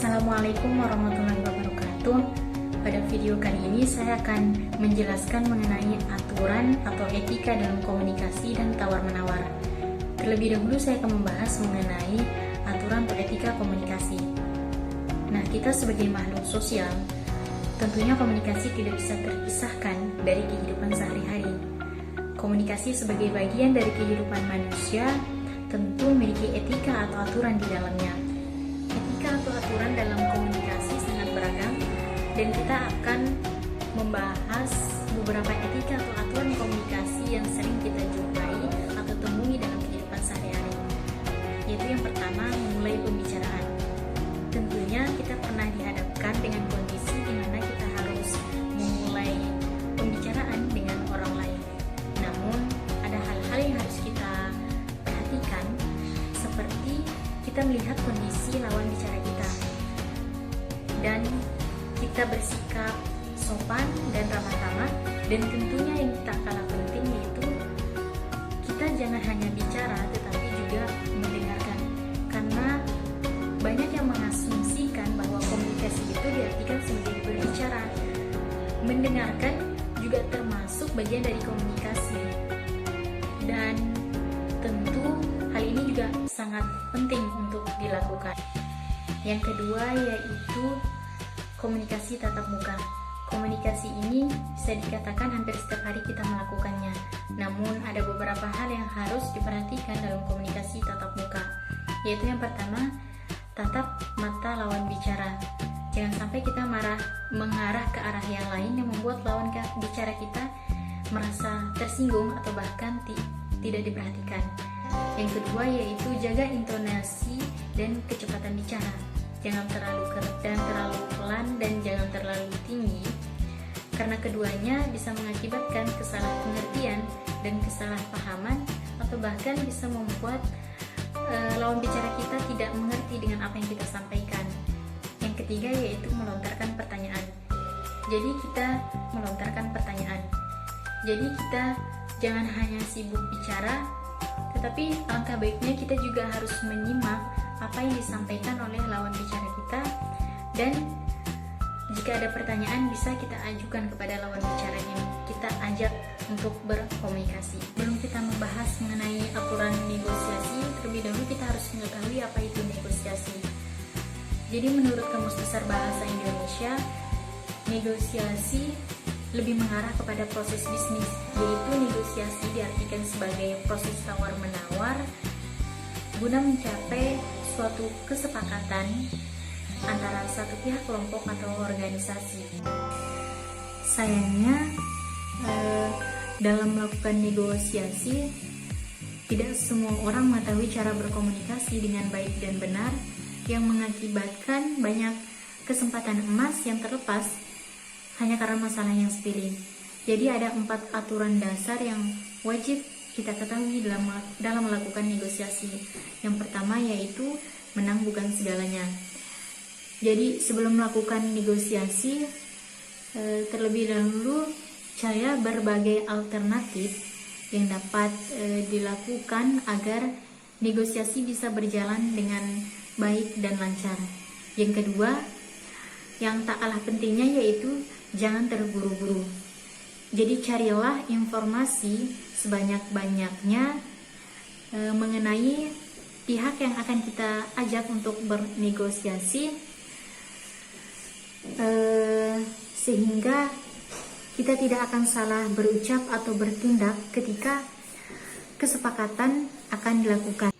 Assalamualaikum warahmatullahi wabarakatuh. Pada video kali ini saya akan menjelaskan mengenai aturan atau etika dalam komunikasi dan tawar-menawar. Terlebih dahulu saya akan membahas mengenai aturan atau etika komunikasi. Nah, kita sebagai makhluk sosial, tentunya komunikasi tidak bisa terpisahkan dari kehidupan sehari-hari. Komunikasi sebagai bagian dari kehidupan manusia tentu memiliki etika atau aturan di dalamnya. Etika atau aturan dalam komunikasi sangat beragam, dan kita akan membahas beberapa etika atau aturan komunikasi yang sering kita jumpai atau temui dalam kehidupan sehari-hari. Yaitu yang pertama, memulai pembicaraan. Tentunya kita pernah dihadapkan dengan kondisi di mana kita harus memulai pembicaraan dengan orang lain. Namun, ada hal-hal yang harus kita perhatikan, seperti kita melihat kondisi lawan bicara kita dan kita bersikap sopan dan ramah tamah. Dan tentunya yang tak kalah penting yaitu kita jangan hanya bicara tetapi juga mendengarkan, karena banyak yang mengasumsikan bahwa komunikasi itu diartikan sebagai berbicara. Mendengarkan juga termasuk bagian dari komunikasi, dan tentu hal ini juga sangat penting untuk dilakukan. Yang kedua yaitu komunikasi tatap muka. Komunikasi ini bisa dikatakan hampir setiap hari kita melakukannya. Namun ada beberapa hal yang harus diperhatikan dalam komunikasi tatap muka. Yaitu yang pertama, tatap mata lawan bicara. Jangan sampai kita mengarah ke arah yang lain yang membuat lawan bicara kita merasa tersinggung atau bahkan tidak diperhatikan. Yang kedua yaitu jaga intonasi dan kecepatan bicara. Jangan terlalu pelan dan jangan terlalu tinggi, karena keduanya bisa mengakibatkan kesalahpengertian dan kesalahpahaman, atau bahkan bisa membuat lawan bicara kita tidak mengerti dengan apa yang kita sampaikan. Yang ketiga yaitu melontarkan pertanyaan. Jadi kita melontarkan pertanyaan. Jadi kita jangan hanya sibuk bicara, tetapi alangkah baiknya kita juga harus menyimak apa yang disampaikan oleh lawan bicara kita, dan jika ada pertanyaan bisa kita ajukan kepada lawan bicara yang kita ajak untuk berkomunikasi. Sebelum kita membahas mengenai aturan negosiasi, terlebih dahulu kita harus mengetahui apa itu negosiasi. Jadi menurut Kamus Besar Bahasa Indonesia, negosiasi lebih mengarah kepada proses bisnis, yaitu negosiasi diartikan sebagai proses tawar-menawar guna mencapai suatu kesepakatan antara satu pihak, kelompok atau organisasi. Sayangnya, dalam melakukan negosiasi, tidak semua orang mengetahui cara berkomunikasi dengan baik dan benar, yang mengakibatkan banyak kesempatan emas yang terlepas hanya karena masalah yang sepele. Jadi ada 4 aturan dasar yang wajib kita ketahui dalam melakukan negosiasi. Yang pertama yaitu menang bukan segalanya. Jadi sebelum melakukan negosiasi, terlebih dahulu cari berbagai alternatif yang dapat dilakukan agar negosiasi bisa berjalan dengan baik dan lancar. Yang kedua, yang tak kalah pentingnya yaitu jangan terburu-buru. Jadi carilah informasi sebanyak-banyaknya mengenai pihak yang akan kita ajak untuk bernegosiasi, sehingga kita tidak akan salah berucap atau bertindak ketika kesepakatan akan dilakukan.